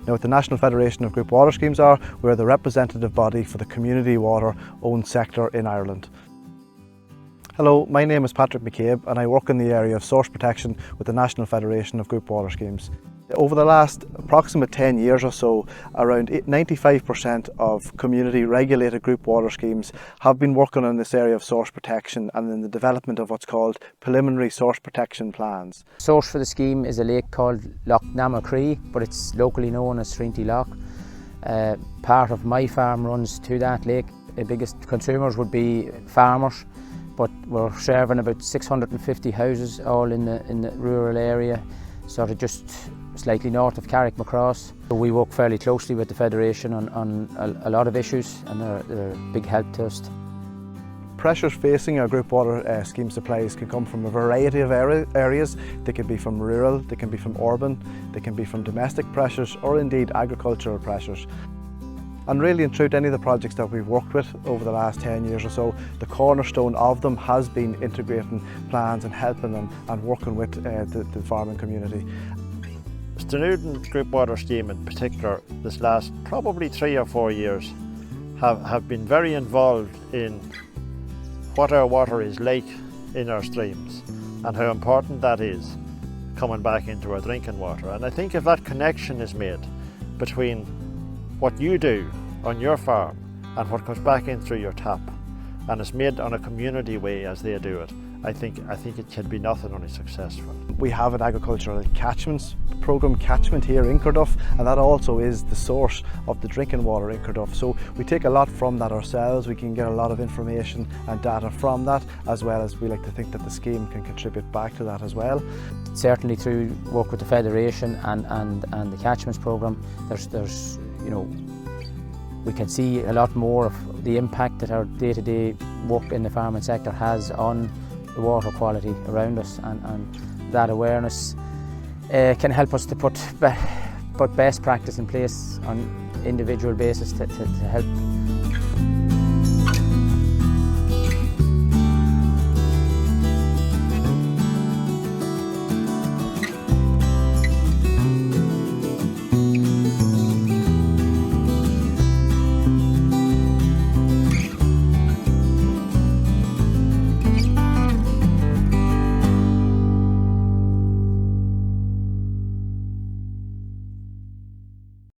Now what the National Federation of Group Water Schemes are, we're the representative body for the community water owned sector in Ireland. Hello, my name is Patrick McCabe and I work in the area of source protection with the National Federation of Group Water Schemes. Over the last approximate 10 years or so, around 95% of community regulated group water schemes have been working on this area of source protection and in the development of what's called preliminary source protection plans. Source for the scheme is a lake called Loch Namacree, but it's locally known as Srinty Loch. Part of my farm runs to that lake. The biggest consumers would be farmers, but we're serving about 650 houses all in the rural area, sort of just slightly north of Carrickmacross. We work fairly closely with the Federation on a lot of issues, and they're a big help to us. Pressures facing our group water scheme supplies can come from a variety of areas. They can be from rural, they can be from urban, they can be from domestic pressures or indeed agricultural pressures. And really and true to any of the projects that we've worked with over the last 10 years or so, the cornerstone of them has been integrating plans and helping them and working with the farming community. The Student Group Water Scheme in particular, this last probably 3 or 4 years, have been very involved in what our water is like in our streams and how important that is coming back into our drinking water. And I think if that connection is made between what you do on your farm and what comes back in through your tap, and it's made on a community way as they do it, I think it can be nothing only successful. We have an agricultural catchments programme catchment here in Carduff, and that also is the source of the drinking water in Carduff. So we take a lot from that ourselves. We can get a lot of information and data from that, as well as we like to think that the scheme can contribute back to that as well. Certainly through work with the Federation and the catchments programme, there's you know, we can see a lot more of the impact that our day-to-day work in the farming sector has on the water quality around us, and that awareness can help us to put best practice in place on individual basis to help